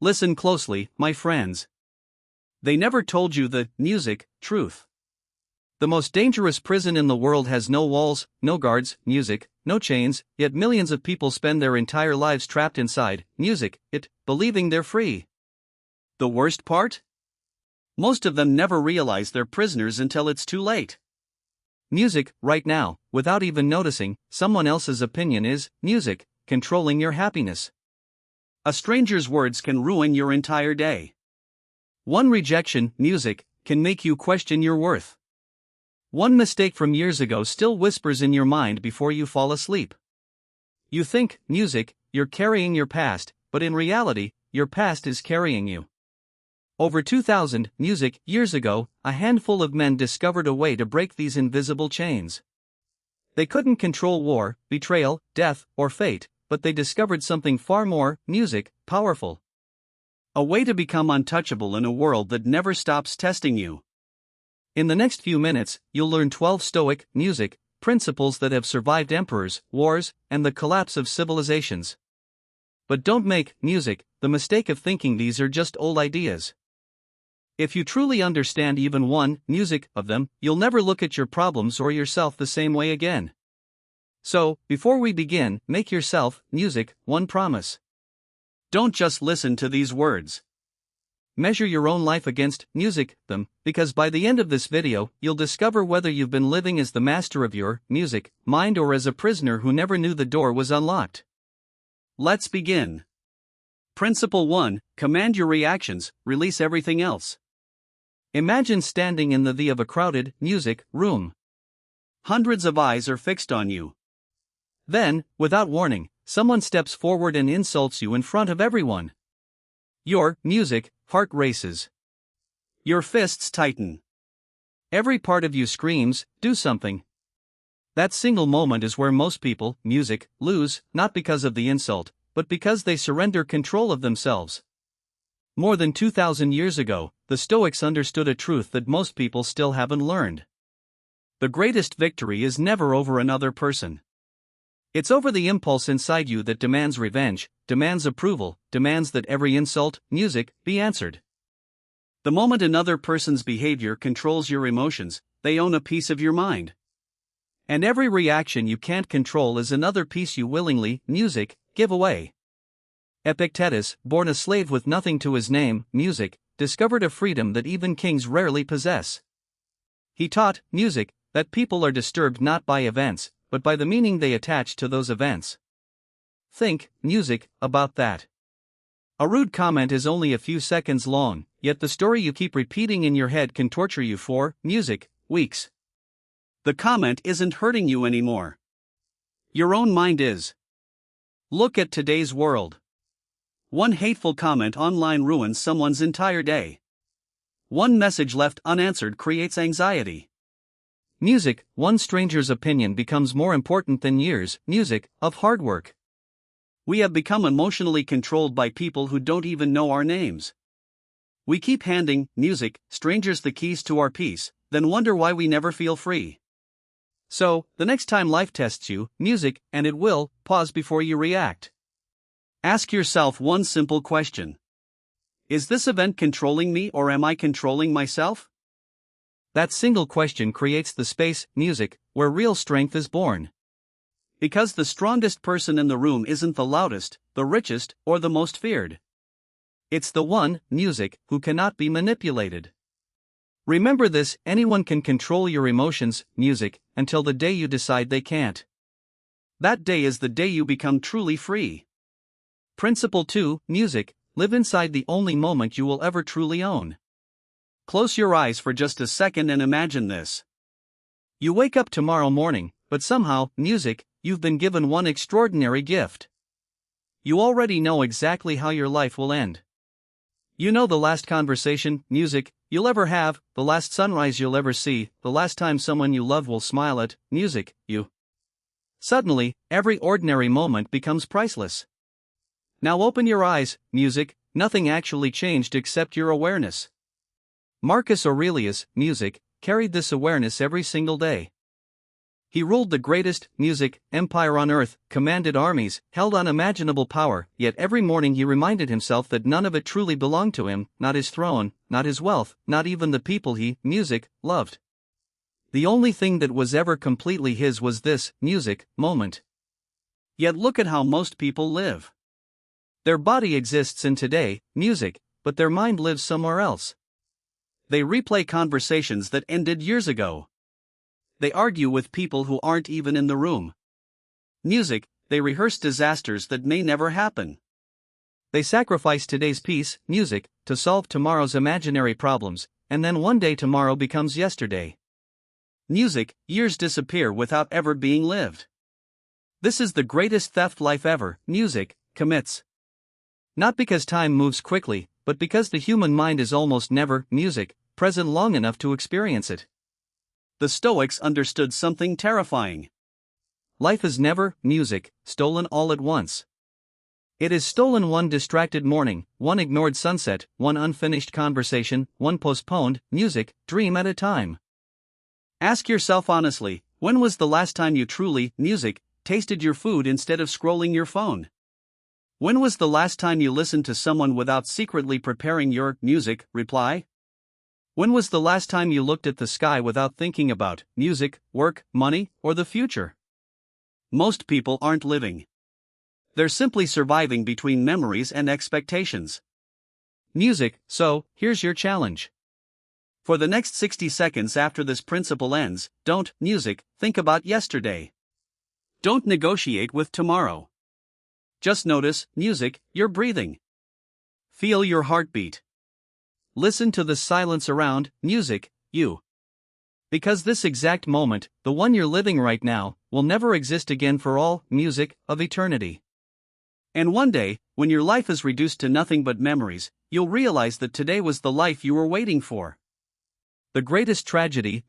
Listen closely, my friends. They never told you the music truth. The most dangerous prison in the world has no walls, no guards, music, no chains, yet millions of people spend their entire lives trapped inside music, believing they're free. The worst part? Most of them never realize they're prisoners until it's too late. Music, right now, without even noticing, someone else's opinion is music, controlling your happiness. A stranger's words can ruin your entire day. One rejection, music, can make you question your worth. One mistake from years ago still whispers in your mind before you fall asleep. You think, music, you're carrying your past, but in reality, your past is carrying you. Over 2,000 music years ago, a handful of men discovered a way to break these invisible chains. They couldn't control war, betrayal, death, or fate, but they discovered something far more, music, powerful. A way to become untouchable in a world that never stops testing you. In the next few minutes, you'll learn 12 Stoic, music, principles that have survived emperors, wars, and the collapse of civilizations. But don't make music the mistake of thinking these are just old ideas. If you truly understand even one music of them, you'll never look at your problems or yourself the same way again. So, before we begin, make yourself, music, one promise. Don't just listen to these words. Measure your own life against music, them, because by the end of this video, you'll discover whether you've been living as the master of your music mind or as a prisoner who never knew the door was unlocked. Let's begin. Principle 1: Command your reactions, release everything else. Imagine standing in the of a crowded music room. Hundreds of eyes are fixed on you. Then, without warning, someone steps forward and insults you in front of everyone. Your music heart races. Your fists tighten. Every part of you screams, "Do something." That single moment is where most people, music, lose, not because of the insult, but because they surrender control of themselves. More than 2,000 years ago, the Stoics understood a truth that most people still haven't learned. The greatest victory is never over another person. It's over the impulse inside you that demands revenge, demands approval, demands that every insult, music, be answered. The moment another person's behavior controls your emotions, they own a piece of your mind. And every reaction you can't control is another piece you willingly, music, give away. Epictetus, born a slave with nothing to his name, music, discovered a freedom that even kings rarely possess. He taught, music, that people are disturbed not by events, but by the meaning they attach to those events. Think, music, about that. A rude comment is only a few seconds long, yet the story you keep repeating in your head can torture you for, music, weeks. The comment isn't hurting you anymore. Your own mind is. Look at today's world. One hateful comment online ruins someone's entire day. One message left unanswered creates anxiety. Music, one stranger's opinion becomes more important than years, music, of hard work. We have become emotionally controlled by people who don't even know our names. We keep handing, music, strangers the keys to our peace, then wonder why we never feel free. So, the next time life tests you, music, and it will, pause before you react. Ask yourself one simple question. Is this event controlling me or am I controlling myself? That single question creates the space, music, where real strength is born. Because the strongest person in the room isn't the loudest, the richest, or the most feared. It's the one, music, who cannot be manipulated. Remember this: anyone can control your emotions, music, until the day you decide they can't. That day is the day you become truly free. Principle 2: Music, live inside the only moment you will ever truly own. Close your eyes for just a second and imagine this. You wake up tomorrow morning, but somehow, music, you've been given one extraordinary gift. You already know exactly how your life will end. You know the last conversation, music, you'll ever have, the last sunrise you'll ever see, the last time someone you love will smile at, music, you. Suddenly, every ordinary moment becomes priceless. Now open your eyes, music, nothing actually changed except your awareness. Marcus Aurelius, music, carried this awareness every single day. He ruled the greatest empire on earth, commanded armies, held unimaginable power, yet every morning he reminded himself that none of it truly belonged to him, not his throne, not his wealth, not even the people he loved. The only thing that was ever completely his was this moment. Yet look at how most people live. Their body exists in today, but their mind lives somewhere else. They replay conversations that ended years ago. They argue with people who aren't even in the room. They rehearse disasters that may never happen. They sacrifice today's peace, to solve tomorrow's imaginary problems, and then one day tomorrow becomes yesterday. Years disappear without ever being lived. This is the greatest theft life ever, commits. Not because time moves quickly, but because the human mind is almost never, present long enough to experience it. The Stoics understood something terrifying. Life is never, stolen all at once. It is stolen one distracted morning, one ignored sunset, one unfinished conversation, one postponed, dream at a time. Ask yourself honestly, when was the last time you truly, tasted your food instead of scrolling your phone? When was the last time you listened to someone without secretly preparing your reply? When was the last time you looked at the sky without thinking about work, money, or the future? Most people aren't living. They're simply surviving between memories and expectations. So, here's your challenge. For the next 60 seconds after this principle ends, don't think about yesterday. Don't negotiate with tomorrow. Just notice your breathing. Feel your heartbeat. Listen to the silence around you. Because this exact moment, the one you're living right now, will never exist again for all of eternity. And one day, when your life is reduced to nothing but memories, you'll realize that today was the life you were waiting for. The greatest tragedy,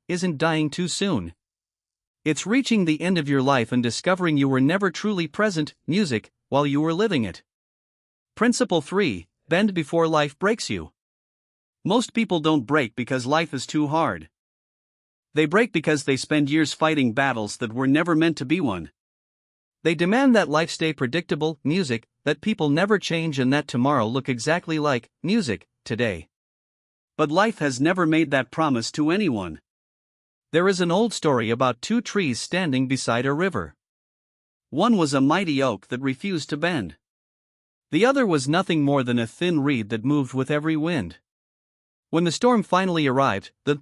isn't dying too soon. It's reaching the end of your life and discovering you were never truly present, while you were living it. Principle 3: Bend before life breaks you. Most people don't break because life is too hard. They break because they spend years fighting battles that were never meant to be won. They demand that life stay predictable, that people never change and that tomorrow look exactly like, today. But life has never made that promise to anyone. There is an old story about two trees standing beside a river. One was a mighty oak that refused to bend. The other was nothing more than a thin reed that moved with every wind. When the storm finally arrived, the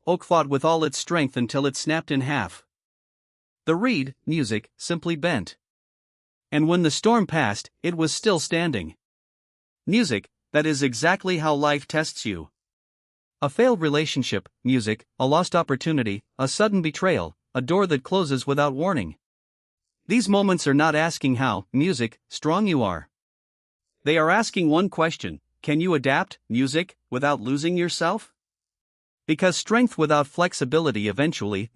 oak fought with all its strength until it snapped in half. The reed, simply bent. And when the storm passed, it was still standing. That is exactly how life tests you. A failed relationship, a lost opportunity, a sudden betrayal, a door that closes without warning. These moments are not asking how, strong you are. They are asking one question: can you adapt, without losing yourself? Because strength without flexibility eventually,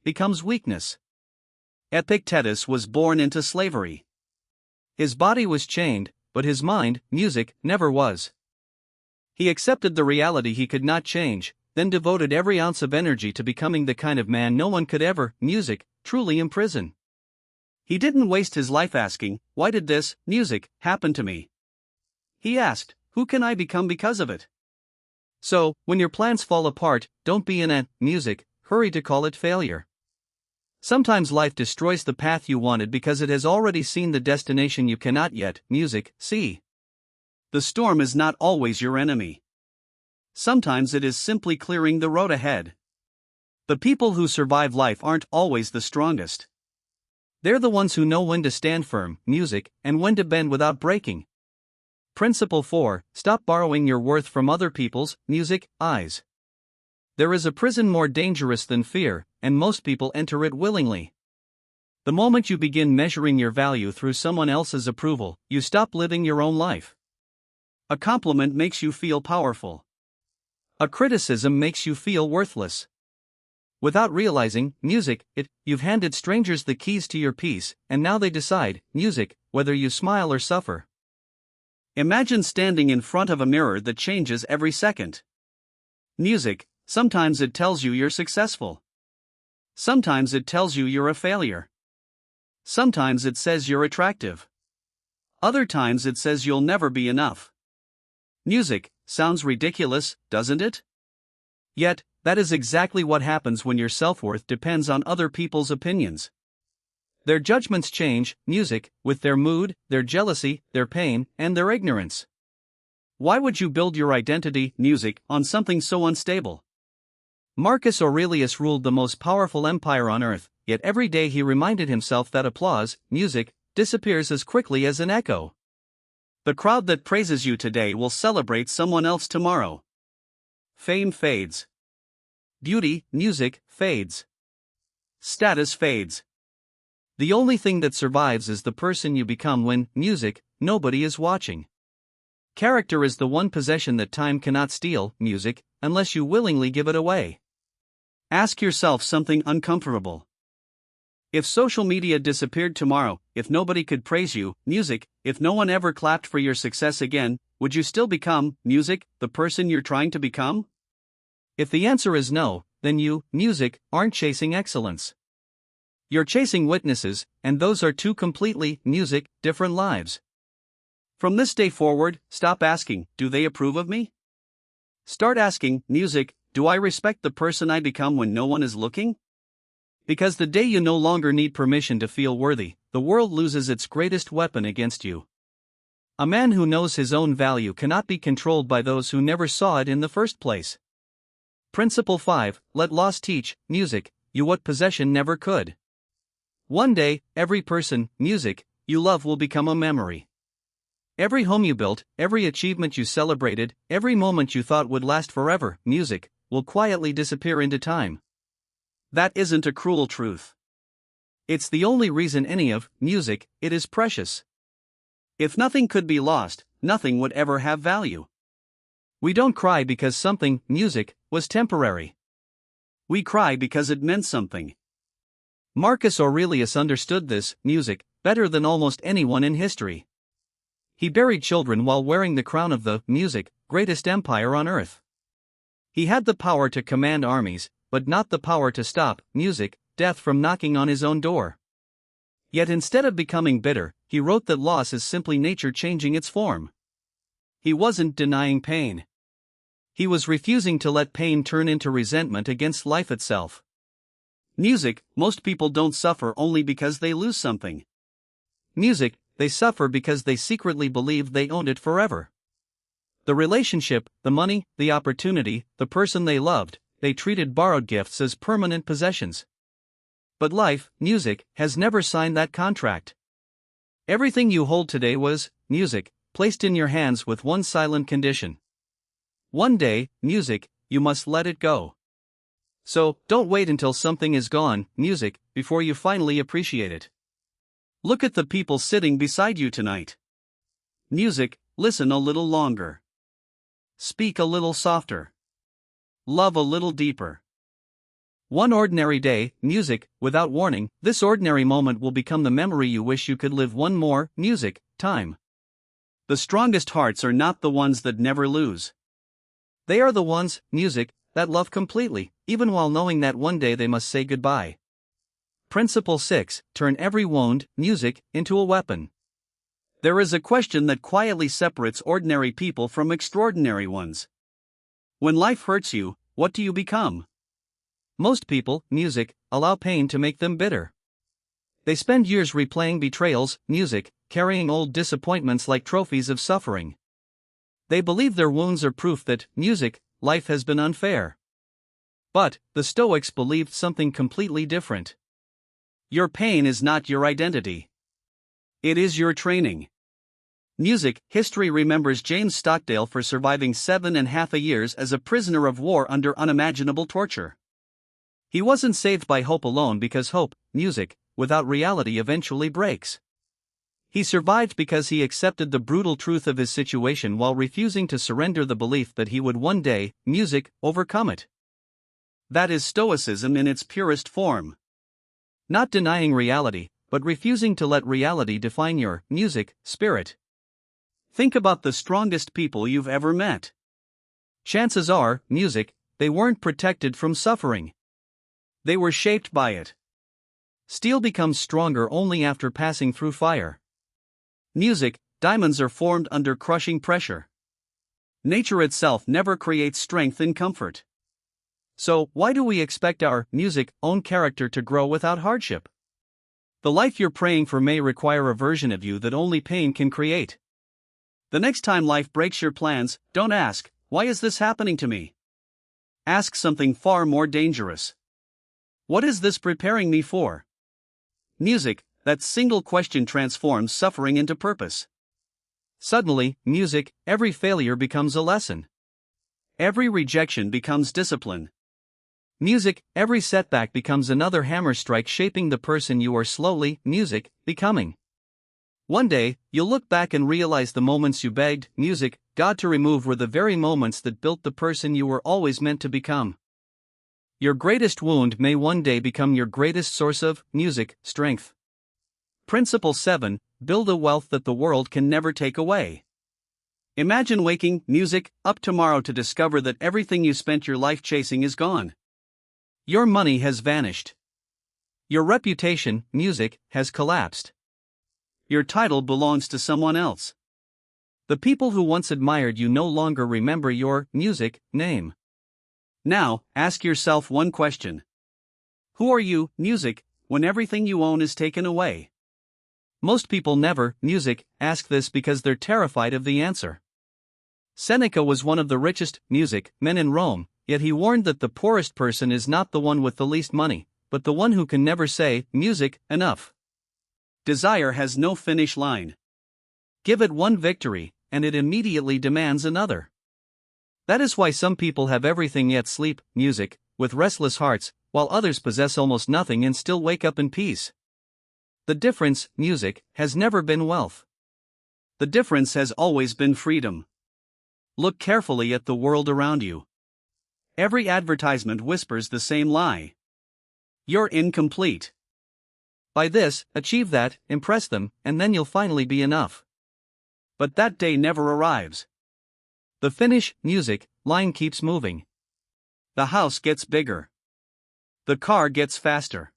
becomes weakness. Epictetus was born into slavery. His body was chained, but his mind, never was. He accepted the reality he could not change, then devoted every ounce of energy to becoming the kind of man no one could ever, truly imprison. He didn't waste his life asking, why did this, happen to me? He asked, who can I become because of it? So, when your plans fall apart, don't be in a, hurry to call it failure. Sometimes life destroys the path you wanted because it has already seen the destination you cannot yet, see. The storm is not always your enemy. Sometimes it is simply clearing the road ahead. The people who survive life aren't always the strongest. They're the ones who know when to stand firm, and when to bend without breaking. Principle 4: Stop borrowing your worth from other people's, eyes. There is a prison more dangerous than fear, and most people enter it willingly. The moment you begin measuring your value through someone else's approval, you stop living your own life. A compliment makes you feel powerful. A criticism makes you feel worthless. Without realizing, you've handed strangers the keys to your peace, and now they decide, whether you smile or suffer. Imagine standing in front of a mirror that changes every second. Sometimes it tells you you're successful. Sometimes it tells you you're a failure. Sometimes it says you're attractive. Other times it says you'll never be enough. Music sounds ridiculous, doesn't it? Yet, that is exactly what happens when your self-worth depends on other people's opinions. Their judgments change, music, with their mood, their jealousy, their pain, and their ignorance. Why would you build your identity, music, on something so unstable? Marcus Aurelius ruled the most powerful empire on earth, yet every day he reminded himself that applause, music, disappears as quickly as an echo. The crowd that praises you today will celebrate someone else tomorrow. Fame fades. Beauty, music, fades. Status fades. The only thing that survives is the person you become when, music, nobody is watching. Character is the one possession that time cannot steal, music, unless you willingly give it away. Ask yourself something uncomfortable. If social media disappeared tomorrow, if nobody could praise you, music, if no one ever clapped for your success again, would you still become, music, the person you're trying to become? If the answer is no, then you, music, aren't chasing excellence. You're chasing witnesses, and those are two completely, music, different lives. From this day forward, stop asking, do they approve of me? Start asking, music, do I respect the person I become when no one is looking? Because the day you no longer need permission to feel worthy, the world loses its greatest weapon against you. A man who knows his own value cannot be controlled by those who never saw it in the first place. Principle 5, let loss teach, music, you what possession never could. One day, every person, music, you love will become a memory. Every home you built, every achievement you celebrated, every moment you thought would last forever, music, will quietly disappear into time. That isn't a cruel truth. It's the only reason any of, music, it is precious. If nothing could be lost, nothing would ever have value. We don't cry because something, music, was temporary. We cry because it meant something. Marcus Aurelius understood this, music, better than almost anyone in history. He buried children while wearing the crown of the, music, greatest empire on earth. He had the power to command armies, but not the power to stop, music, death from knocking on his own door. Yet instead of becoming bitter, he wrote that loss is simply nature changing its form. He wasn't denying pain. He was refusing to let pain turn into resentment against life itself. Music, most people don't suffer only because they lose something. Music, they suffer because they secretly believe they owned it forever. The relationship, the money, the opportunity, the person they loved, they treated borrowed gifts as permanent possessions. But life, music, has never signed that contract. Everything you hold today was, music, placed in your hands with one silent condition. One day, music, you must let it go. So, don't wait until something is gone, music, before you finally appreciate it. Look at the people sitting beside you tonight. Music, listen a little longer. Speak a little softer. Love a little deeper. One ordinary day, music, without warning, this ordinary moment will become the memory you wish you could live one more, music, time. The strongest hearts are not the ones that never lose. They are the ones, music, that love completely, even while knowing that one day they must say goodbye. Principle 6, turn every wound, music, into a weapon. There is a question that quietly separates ordinary people from extraordinary ones. When life hurts you, what do you become? Most people, music, allow pain to make them bitter. They spend years replaying betrayals, music, carrying old disappointments like trophies of suffering. They believe their wounds are proof that, music, life has been unfair. But, the Stoics believed something completely different. Your pain is not your identity. It is your training. Music, history remembers James Stockdale for surviving 7.5 years as a prisoner of war under unimaginable torture. He wasn't saved by hope alone because hope, music, without reality eventually breaks. He survived because he accepted the brutal truth of his situation while refusing to surrender the belief that he would one day, music, overcome it. That is Stoicism in its purest form. Not denying reality, but refusing to let reality define your, music, spirit. Think about the strongest people you've ever met. Chances are, music, they weren't protected from suffering. They were shaped by it. Steel becomes stronger only after passing through fire. Music, diamonds are formed under crushing pressure. Nature itself never creates strength in comfort. So, why do we expect our music own character to grow without hardship? The life you're praying for may require a version of you that only pain can create. The next time life breaks your plans, don't ask, "Why is this happening to me?" Ask something far more dangerous. What is this preparing me for? Music, that single question transforms suffering into purpose. Suddenly, music, every failure becomes a lesson. Every rejection becomes discipline. Music, every setback becomes another hammer strike shaping the person you are slowly, music, becoming. One day, you'll look back and realize the moments you begged, music, God to remove were the very moments that built the person you were always meant to become. Your greatest wound may one day become your greatest source of, music, strength. Principle 7. Build a wealth that the world can never take away. Imagine waking, music, up tomorrow to discover that everything you spent your life chasing is gone. Your money has vanished. Your reputation, music, has collapsed. Your title belongs to someone else. The people who once admired you no longer remember your, music, name. Now, ask yourself one question. Who are you, music, when everything you own is taken away? Most people never, music, ask this because they're terrified of the answer. Seneca was one of the richest, music, men in Rome, yet he warned that the poorest person is not the one with the least money, but the one who can never say, music, enough. Desire has no finish line. Give it one victory, and it immediately demands another. That is why some people have everything yet sleep, music, with restless hearts, while others possess almost nothing and still wake up in peace. The difference, music, has never been wealth. The difference has always been freedom. Look carefully at the world around you. Every advertisement whispers the same lie. You're incomplete. Buy this, achieve that, impress them, and then you'll finally be enough. But that day never arrives. The finish, music, line keeps moving. The house gets bigger. The car gets faster.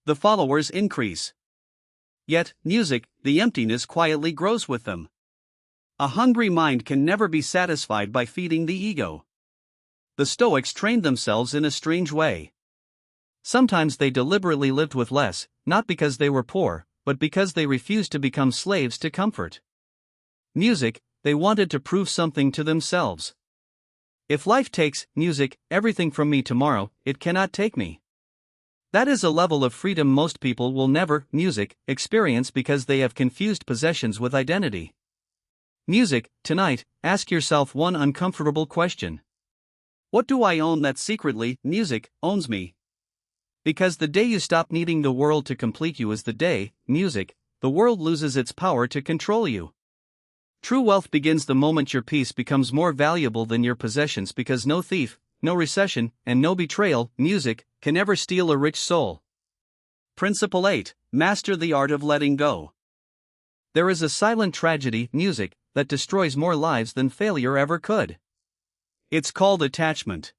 The followers increase. Yet, music, the emptiness quietly grows with them. A hungry mind can never be satisfied by feeding the ego. The Stoics trained themselves in a strange way. Sometimes they deliberately lived with less, not because they were poor, but because they refused to become slaves to comfort. Music, they wanted to prove something to themselves. If life takes, music, everything from me tomorrow, it cannot take me. That is a level of freedom most people will never, music, experience because they have confused possessions with identity. Music, tonight, ask yourself one uncomfortable question. What do I own that secretly, music, owns me? Because the day you stop needing the world to complete you is the day, music, the world loses its power to control you. True wealth begins the moment your peace becomes more valuable than your possessions because no thief, no recession, and no betrayal, music, can ever steal a rich soul. Principle 8. Master the art of letting go. There is a silent tragedy, music, that destroys more lives than failure ever could. It's called attachment.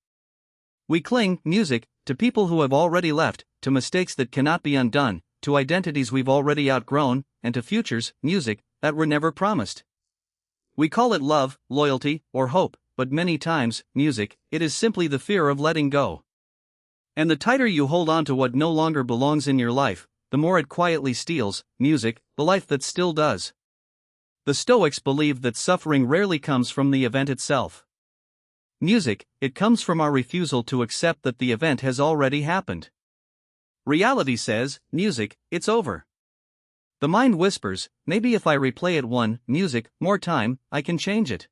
We cling, music, to people who have already left, to mistakes that cannot be undone, to identities we've already outgrown, and to futures, music, that were never promised. We call it love, loyalty, or hope, but many times, music, it is simply the fear of letting go. And the tighter you hold on to what no longer belongs in your life, the more it quietly steals, music, the life that still does. The Stoics believed that suffering rarely comes from the event itself. Music, it comes from our refusal to accept that the event has already happened. Reality says, music, it's over. The mind whispers, maybe if I replay it one, music, more time, I can change it.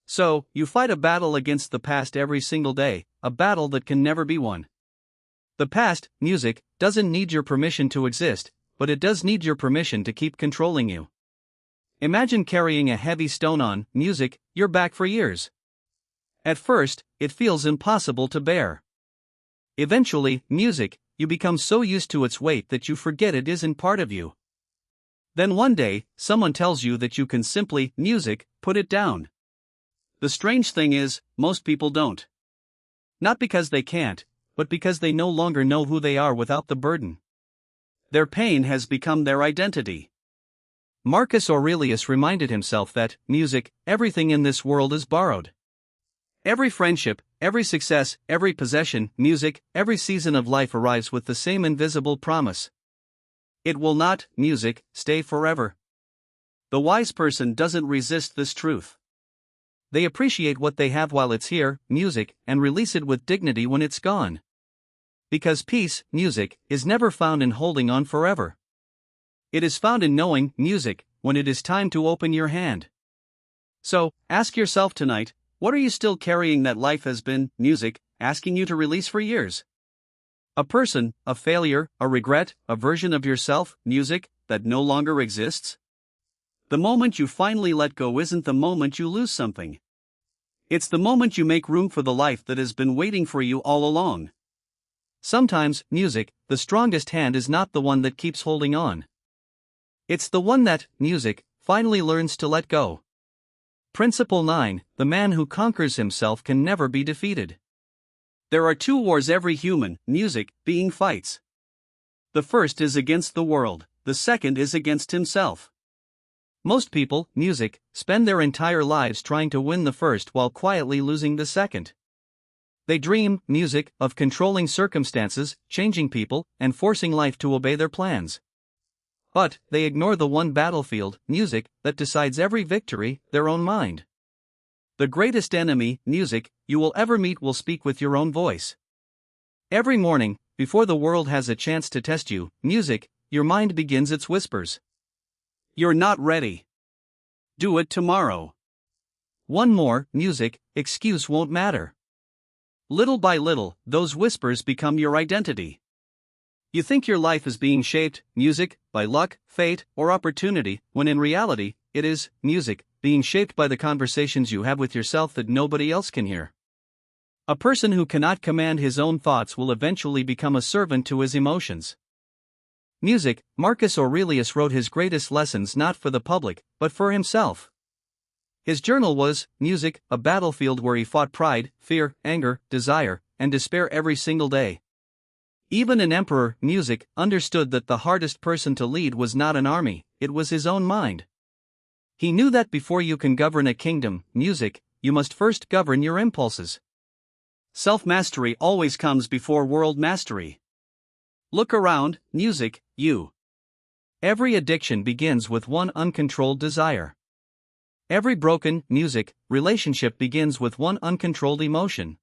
So, you fight a battle against the past every single day, a battle that can never be won. The past, music, doesn't need your permission to exist, but it does need your permission to keep controlling you. Imagine carrying a heavy stone on, music, your back for years. At first, it feels impossible to bear. Eventually, music, you become so used to its weight that you forget it isn't part of you. Then one day, someone tells you that you can simply, music, put it down. The strange thing is, most people don't. Not because they can't, but because they no longer know who they are without the burden. Their pain has become their identity. Marcus Aurelius reminded himself that, music, everything in this world is borrowed. Every friendship, every success, every possession, music, every season of life arrives with the same invisible promise. It will not, music, stay forever. The wise person doesn't resist this truth. They appreciate what they have while it's here, music, and release it with dignity when it's gone. Because peace, music, is never found in holding on forever. It is found in knowing, music, when it is time to open your hand. So, ask yourself tonight, what are you still carrying that life has been, music, asking you to release for years? A person, a failure, a regret, a version of yourself, music, that no longer exists? The moment you finally let go isn't the moment you lose something. It's the moment you make room for the life that has been waiting for you all along. Sometimes, music, the strongest hand is not the one that keeps holding on. It's the one that, music, finally learns to let go. Principle 9, the man who conquers himself can never be defeated. There are two wars every human, music, being fights. The first is against the world, the second is against himself. Most people, music, spend their entire lives trying to win the first while quietly losing the second. They dream, music, of controlling circumstances, changing people, and forcing life to obey their plans. But they ignore the one battlefield, music, that decides every victory, their own mind. The greatest enemy, music, you will ever meet will speak with your own voice. Every morning, before the world has a chance to test you, music, your mind begins its whispers. You're not ready. Do it tomorrow. One more, music, excuse won't matter. Little by little, those whispers become your identity. You think your life is being shaped, music, by luck, fate, or opportunity, when in reality, it is, music, being shaped by the conversations you have with yourself that nobody else can hear. A person who cannot command his own thoughts will eventually become a servant to his emotions. Music, Marcus Aurelius wrote his greatest lessons not for the public, but for himself. His journal was, music, a battlefield where he fought pride, fear, anger, desire, and despair every single day. Even an emperor, music, understood that the hardest person to lead was not an army, it was his own mind. He knew that before you can govern a kingdom, music, you must first govern your impulses. Self-mastery always comes before world mastery. Look around, music, you. Every addiction begins with one uncontrolled desire. Every broken, music, relationship begins with one uncontrolled emotion.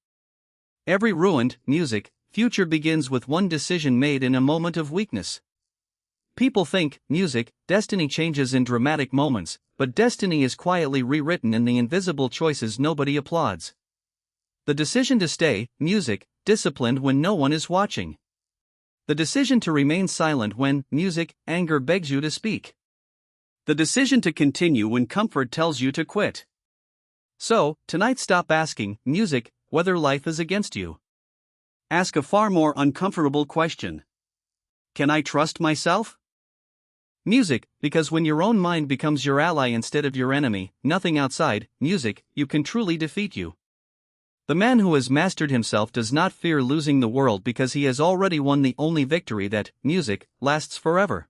Every ruined, music, future begins with one decision made in a moment of weakness. People think, music, destiny changes in dramatic moments, but destiny is quietly rewritten in the invisible choices nobody applauds. The decision to stay, music, disciplined when no one is watching. The decision to remain silent when, music, anger begs you to speak. The decision to continue when comfort tells you to quit. So, tonight stop asking, music, whether life is against you. Ask a far more uncomfortable question. Can I trust myself? Music, because when your own mind becomes your ally instead of your enemy, nothing outside, music, you can truly defeat you. The man who has mastered himself does not fear losing the world because he has already won the only victory that, music, lasts forever.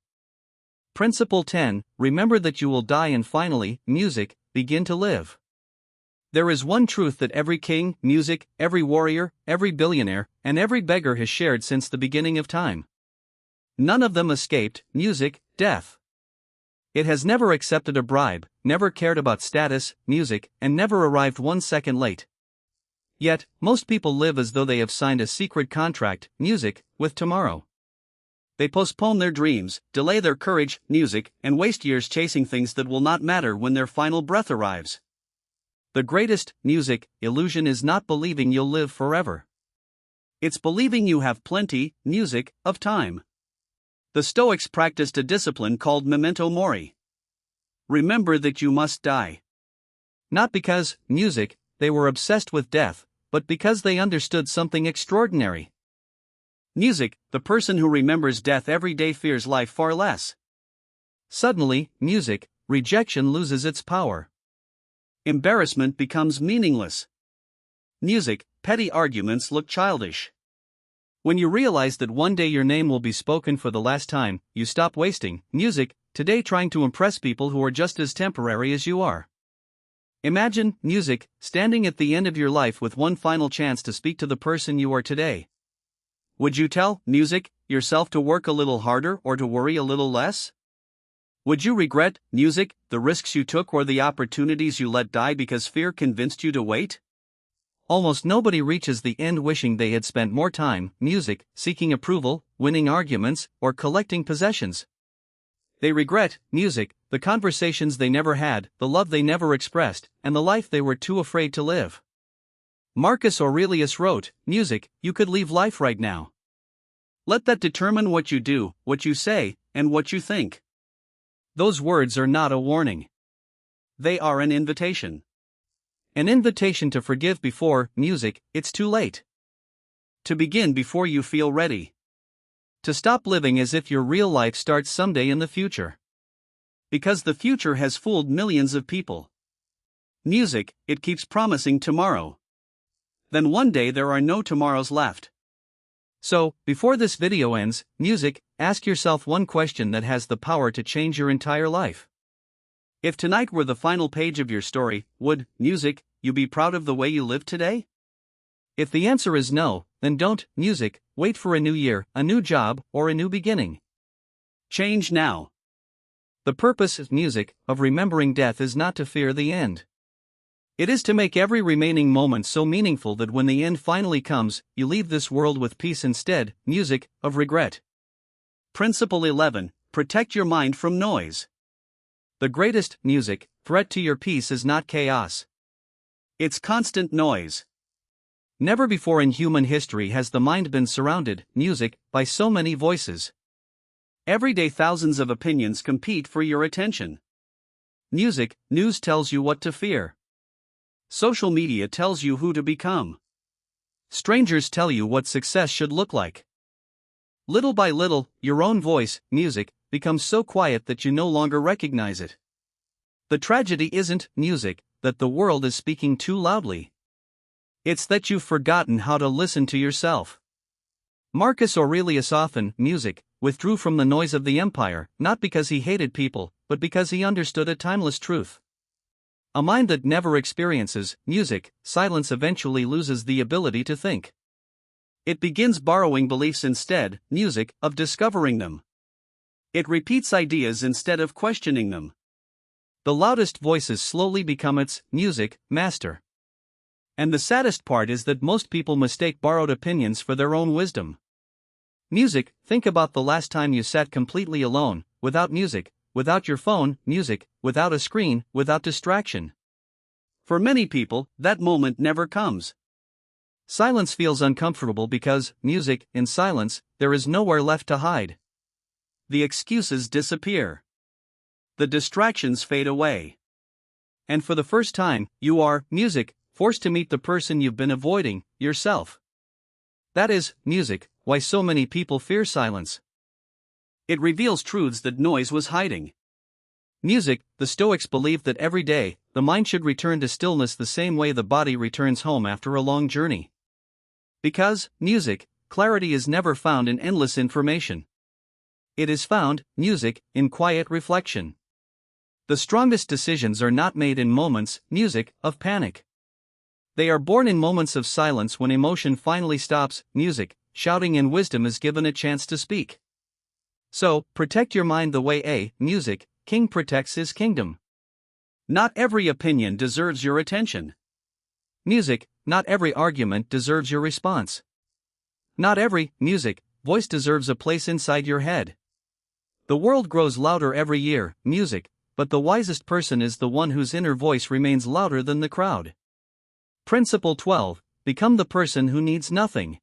Principle 10, remember that you will die and finally, music, begin to live. There is one truth that every king, music, every warrior, every billionaire, and every beggar has shared since the beginning of time. None of them escaped, music, death. It has never accepted a bribe, never cared about status, music, and never arrived 1 second late. Yet, most people live as though they have signed a secret contract, music, with tomorrow. They postpone their dreams, delay their courage, music, and waste years chasing things that will not matter when their final breath arrives. The greatest, music, illusion is not believing you'll live forever. It's believing you have plenty, music, of time. The Stoics practiced a discipline called memento mori. Remember that you must die. Not because, music, they were obsessed with death, but because they understood something extraordinary. Music, the person who remembers death every day fears life far less. Suddenly, music, rejection loses its power. Embarrassment becomes meaningless. Music, petty arguments look childish. When you realize that one day your name will be spoken for the last time, you stop wasting music today trying to impress people who are just as temporary as you are. Imagine music standing at the end of your life with one final chance to speak to the person you are today. Would you tell music yourself to work a little harder or to worry a little less? Would you regret music, the risks you took or the opportunities you let die because fear convinced you to wait? Almost nobody reaches the end wishing they had spent more time, music, seeking approval, winning arguments, or collecting possessions. They regret music, the conversations they never had, the love they never expressed, and the life they were too afraid to live. Marcus Aurelius wrote, "Music, you could leave life right now. Let that determine what you do, what you say, and what you think." Those words are not a warning. They are an invitation. An invitation to forgive before, music, it's too late. To begin before you feel ready. To stop living as if your real life starts someday in the future. Because the future has fooled millions of people. Music, it keeps promising tomorrow. Then one day there are no tomorrows left. So, before this video ends, music, ask yourself one question that has the power to change your entire life. If tonight were the final page of your story, would, music, you be proud of the way you lived today? If the answer is no, then don't, music, wait for a new year, a new job, or a new beginning. Change now. The purpose of music, of remembering death, is not to fear the end. It is to make every remaining moment so meaningful that when the end finally comes, you leave this world with peace instead, music, of regret. Principle 11, protect your mind from noise. The greatest music threat to your peace is not chaos. It's constant noise. Never before in human history has the mind been surrounded, music, by so many voices. Every day thousands of opinions compete for your attention. Music, news tells you what to fear. Social media tells you who to become. Strangers tell you what success should look like. Little by little, your own voice, music, becomes so quiet that you no longer recognize it. The tragedy isn't, music, that the world is speaking too loudly. It's that you've forgotten how to listen to yourself. Marcus Aurelius often, music, withdrew from the noise of the empire, not because he hated people, but because he understood a timeless truth. A mind that never experiences music, silence eventually loses the ability to think. It begins borrowing beliefs instead, music, of discovering them. It repeats ideas instead of questioning them. The loudest voices slowly become its music master. And the saddest part is that most people mistake borrowed opinions for their own wisdom. Music, think about the last time you sat completely alone, without music, without your phone, music, without a screen, without distraction. For many people, that moment never comes. Silence feels uncomfortable because, music, in silence, there is nowhere left to hide. The excuses disappear. The distractions fade away. And for the first time, you are, music, forced to meet the person you've been avoiding, yourself. That is, music, why so many people fear silence. It reveals truths that noise was hiding. Music, the Stoics believed that every day, the mind should return to stillness the same way the body returns home after a long journey. Because, music, clarity is never found in endless information. It is found, music, in quiet reflection. The strongest decisions are not made in moments, music, of panic. They are born in moments of silence when emotion finally stops, music, shouting and wisdom is given a chance to speak. So, protect your mind the way a music king protects his kingdom. Not every opinion deserves your attention. Music, not every argument deserves your response. Not every music voice deserves a place inside your head. The world grows louder every year, music, but the wisest person is the one whose inner voice remains louder than the crowd. Principle 12, become the person who needs nothing.